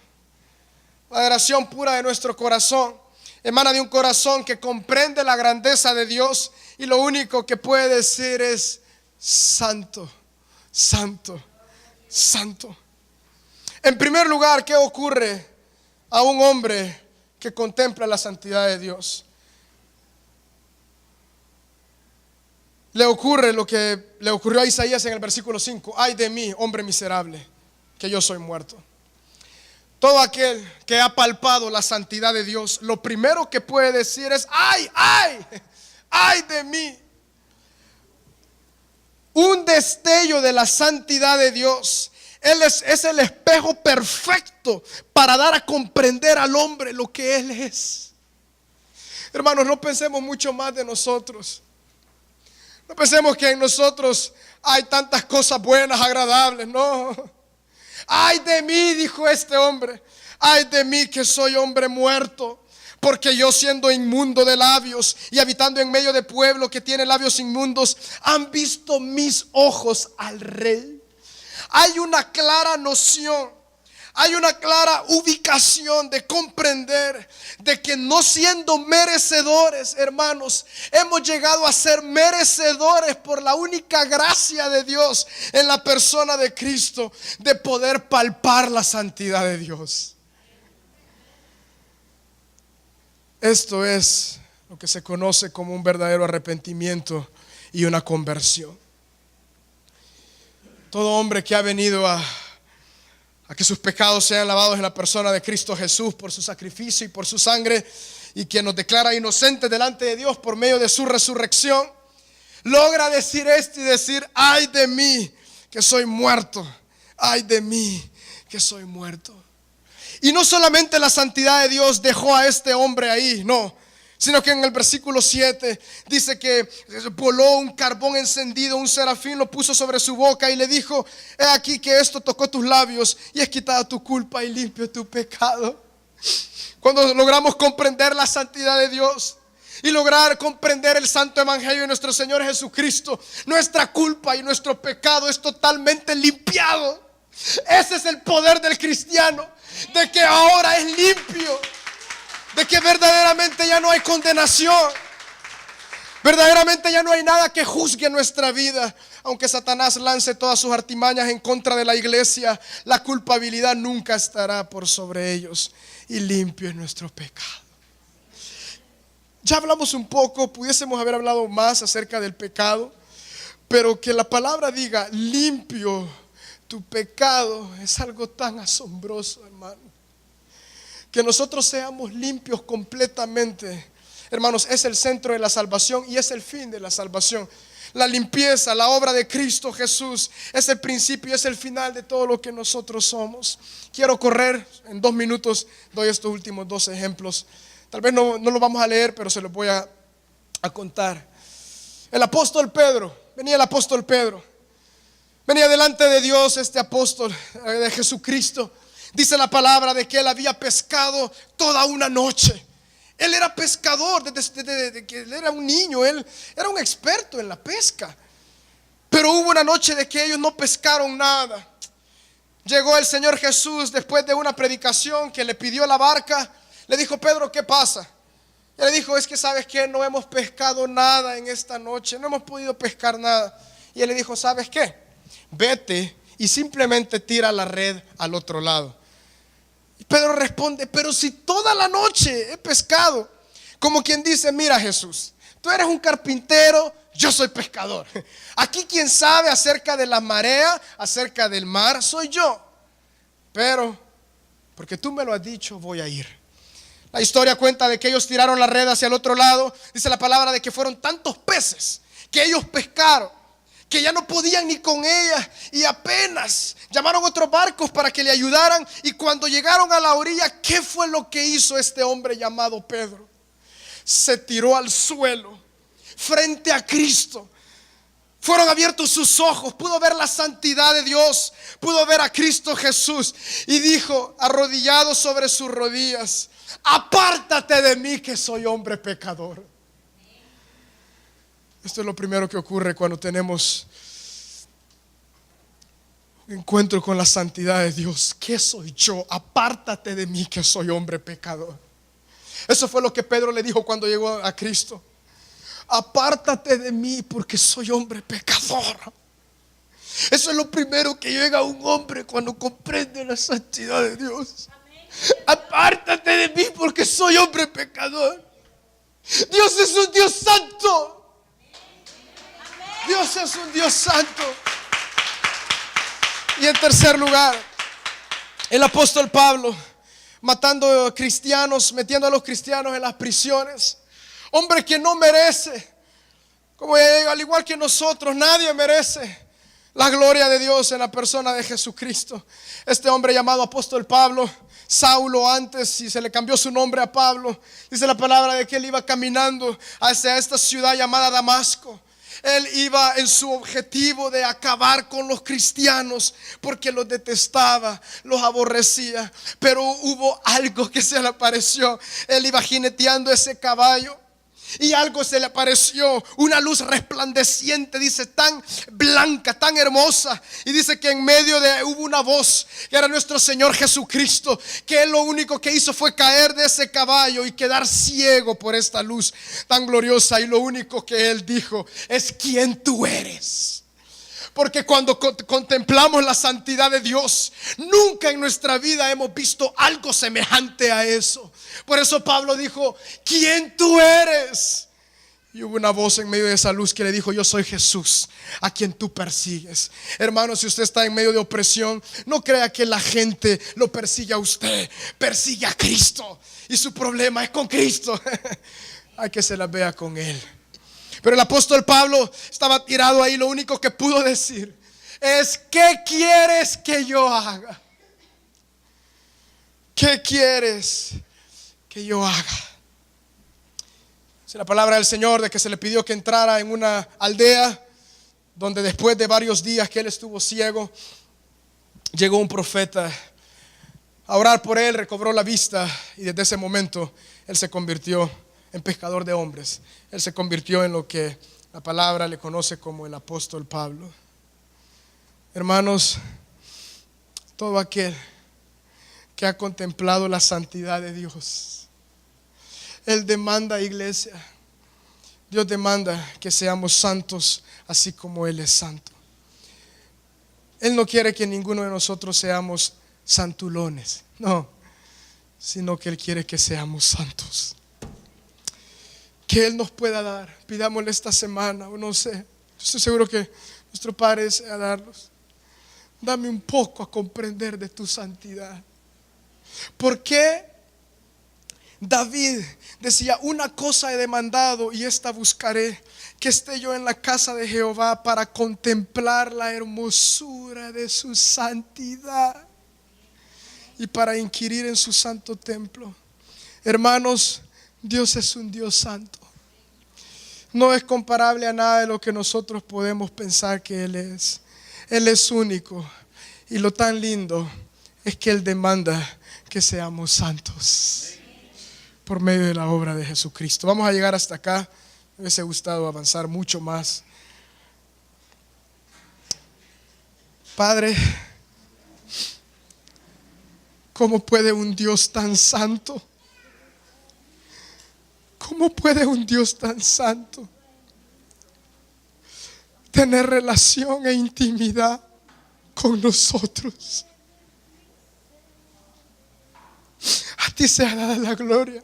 La adoración pura de nuestro corazón emana de un corazón que comprende la grandeza de Dios, y lo único que puede decir es: santo, santo, santo. En primer lugar, ¿qué ocurre a un hombre que contempla la santidad de Dios? Le ocurre lo que le ocurrió a Isaías en el versículo 5: ay de mí, hombre miserable, que yo soy muerto. Todo aquel que ha palpado la santidad de Dios, lo primero que puede decir es: ay, ay, ay de mí. Un destello de la santidad de Dios. Él es el espejo perfecto para dar a comprender al hombre lo que Él es. Hermanos, no pensemos mucho más de nosotros. No pensemos que en nosotros hay tantas cosas buenas, agradables. No. Ay de mí, dijo este hombre, ay de mí que soy hombre muerto, porque yo, siendo inmundo de labios y habitando en medio de pueblo que tiene labios inmundos, han visto mis ojos al Rey. Hay una clara noción, hay una clara ubicación de comprender de que, no siendo merecedores, hermanos, hemos llegado a ser merecedores por la única gracia de Dios en la persona de Cristo, de poder palpar la santidad de Dios. Esto es lo que se conoce como un verdadero arrepentimiento y una conversión. Todo hombre que ha venido a que sus pecados sean lavados en la persona de Cristo Jesús por su sacrificio y por su sangre, y que nos declara inocentes delante de Dios por medio de su resurrección, logra decir esto y decir: ay de mí que soy muerto, ay de mí que soy muerto. Y no solamente la santidad de Dios dejó a este hombre ahí, no, sino que en el versículo 7 dice que voló un carbón encendido, un serafín lo puso sobre su boca y le dijo: he aquí que esto tocó tus labios, y es quitada tu culpa y limpio tu pecado. Cuando logramos comprender la santidad de Dios y lograr comprender el santo evangelio de nuestro Señor Jesucristo, nuestra culpa y nuestro pecado es totalmente limpiado. Ese es el poder del cristiano, de que ahora es limpio, de que verdaderamente ya no hay condenación, verdaderamente ya no hay nada que juzgue nuestra vida. Aunque Satanás lance todas sus artimañas en contra de la iglesia, la culpabilidad nunca estará por sobre ellos, y limpio es nuestro pecado. Ya hablamos un poco, pudiésemos haber hablado más acerca del pecado, pero que la palabra diga limpio tu pecado es algo tan asombroso, hermano. Que nosotros seamos limpios completamente, hermanos, es el centro de la salvación y es el fin de la salvación. La limpieza, la obra de Cristo Jesús es el principio y es el final de todo lo que nosotros somos. Quiero correr en 2 minutos, doy estos últimos 2 ejemplos Tal vez no lo vamos a leer, pero se lo voy a contar. El apóstol Pedro, venía el apóstol Pedro, venía delante de Dios este apóstol de Jesucristo. Dice la palabra de que él había pescado toda una noche. Él era pescador desde que él era un niño, él era un experto en la pesca. Pero hubo una noche de que ellos no pescaron nada. Llegó el Señor Jesús después de una predicación que le pidió la barca. Le dijo: Pedro, ¿qué pasa? Y le dijo: es que sabes que no hemos pescado nada en esta noche, no hemos podido pescar nada. Y él le dijo: ¿sabes qué? Vete y simplemente tira la red al otro lado. Y Pedro responde: pero si toda la noche he pescado. Como quien dice: mira, Jesús, tú eres un carpintero, yo soy pescador. Aquí quien sabe acerca de la marea, acerca del mar, soy yo. Pero porque tú me lo has dicho, voy a ir. La historia cuenta de que ellos tiraron la red hacia el otro lado. Dice la palabra de que fueron tantos peces que ellos pescaron, que ya no podían ni con ella, y apenas llamaron otros barcos para que le ayudaran. Y cuando llegaron a la orilla, ¿qué fue lo que hizo este hombre llamado Pedro? Se tiró al suelo frente a Cristo. Fueron abiertos sus ojos, pudo ver la santidad de Dios, pudo ver a Cristo Jesús, y dijo, arrodillado sobre sus rodillas: apártate de mí, que soy hombre pecador. Esto es lo primero que ocurre cuando tenemos un encuentro con la santidad de Dios. ¿Qué soy yo? Apártate de mí, que soy hombre pecador. Eso fue lo que Pedro le dijo cuando llegó a Cristo: apártate de mí, porque soy hombre pecador. Eso es lo primero que llega a un hombre cuando comprende la santidad de Dios. Apártate de mí, porque soy hombre pecador. Dios es un Dios santo. Dios es un Dios santo. Y en tercer lugar, el apóstol Pablo, matando cristianos, metiendo a los cristianos en las prisiones. Hombre que no merece, como al igual que nosotros, nadie merece la gloria de Dios en la persona de Jesucristo. Este hombre llamado apóstol Pablo, Saulo antes, y se le cambió su nombre a Pablo, dice la palabra de que él iba caminando hacia esta ciudad llamada Damasco. Él iba en su objetivo de acabar con los cristianos, porque los detestaba, los aborrecía. Pero hubo algo que se le apareció. Él iba jineteando ese caballo, y algo se le apareció, una luz resplandeciente, dice, tan blanca, tan hermosa. Y dice que en medio hubo una voz, que era nuestro Señor Jesucristo, que él lo único que hizo fue caer de ese caballo y quedar ciego por esta luz tan gloriosa. Y lo único que él dijo es: ¿quién tú eres? Porque cuando contemplamos la santidad de Dios, nunca en nuestra vida hemos visto algo semejante a eso. Por eso Pablo dijo: ¿quién tú eres? Y hubo una voz en medio de esa luz que le dijo: yo soy Jesús, a quien tú persigues. Hermano, si usted está en medio de opresión, no crea que la gente lo persigue a usted. Persigue a Cristo, y su problema es con Cristo. Hay que se la vea con Él. Pero el apóstol Pablo estaba tirado ahí. Lo único que pudo decir es: ¿qué quieres que yo haga? ¿Qué quieres que yo haga? Es la palabra del Señor de que se le pidió que entrara en una aldea donde después de varios días que él estuvo ciego, llegó un profeta a orar por él, recobró la vista, y desde ese momento él se convirtió en pescador de hombres. Él se convirtió en lo que la palabra le conoce como el apóstol Pablo. Hermanos, todo aquel que ha contemplado la santidad de Dios, Él demanda, iglesia, Dios demanda que seamos santos así como Él es santo. Él no quiere que ninguno de nosotros seamos santulones, no, sino que Él quiere que seamos santos. Que Él nos pueda dar, pidámosle esta semana, o no sé, estoy seguro que nuestro Padre desea darnos. Dame un poco a comprender de tu santidad. ¿Por qué David decía: una cosa he demandado y esta buscaré, que esté yo en la casa de Jehová para contemplar la hermosura de su santidad y para inquirir en su santo templo? Hermanos, Dios es un Dios santo. No es comparable a nada de lo que nosotros podemos pensar que Él es. Él es único. Y lo tan lindo es que Él demanda que seamos santos por medio de la obra de Jesucristo. Vamos a llegar hasta acá. Me hubiese gustado avanzar mucho más. Padre, ¿cómo puede un Dios tan santo? ¿Cómo puede un Dios tan santo tener relación e intimidad con nosotros? A ti sea dada la gloria.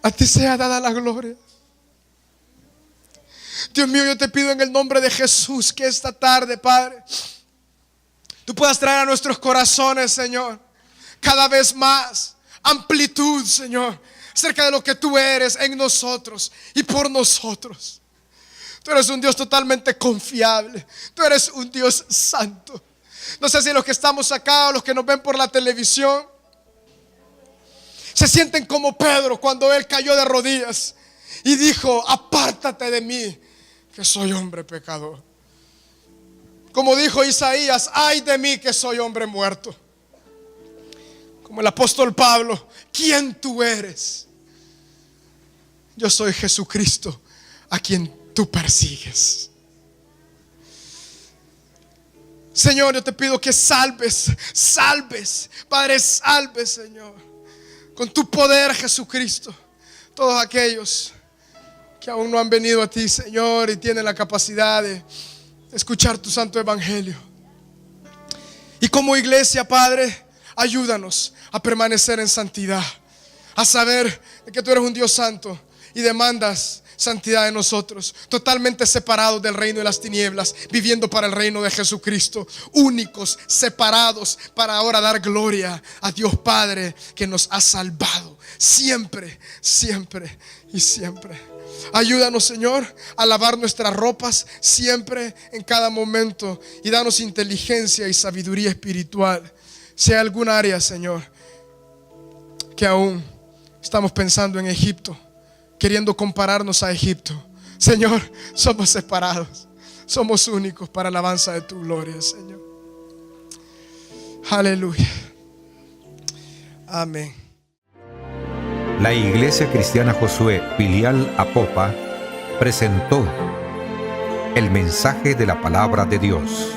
A ti sea dada la gloria. Dios mío, yo te pido en el nombre de Jesús que esta tarde, Padre, tú puedas traer a nuestros corazones, Señor, cada vez más amplitud, Señor, acerca de lo que tú eres en nosotros y por nosotros. Tú eres un Dios totalmente confiable. Tú eres un Dios santo. No sé si los que estamos acá o los que nos ven por la televisión se sienten como Pedro cuando él cayó de rodillas y dijo: apártate de mí, que soy hombre pecador. Como dijo Isaías: ay de mí, que soy hombre muerto. Como el apóstol Pablo: ¿quién tú eres? Yo soy Jesucristo, a quien tú persigues. Señor, yo te pido que salves, Padre, salves, Señor, con tu poder, Jesucristo, todos aquellos que aún no han venido a ti, Señor, y tienen la capacidad de escuchar tu santo evangelio. Y como iglesia, Padre, ayúdanos a permanecer en santidad, a saber de que tú eres un Dios santo y demandas santidad de nosotros, totalmente separados del reino de las tinieblas, viviendo para el reino de Jesucristo, únicos, separados, para ahora dar gloria a Dios Padre que nos ha salvado siempre, siempre y siempre. Ayúdanos, Señor, a lavar nuestras ropas siempre, en cada momento, y danos inteligencia y sabiduría espiritual. Si hay alguna área, Señor, que aún estamos pensando en Egipto, queriendo compararnos a Egipto, Señor, somos separados, somos únicos para la alabanza de tu gloria, Señor. Aleluya. Amén. La Iglesia Cristiana Josué Filial Apopa presentó el mensaje de la palabra de Dios.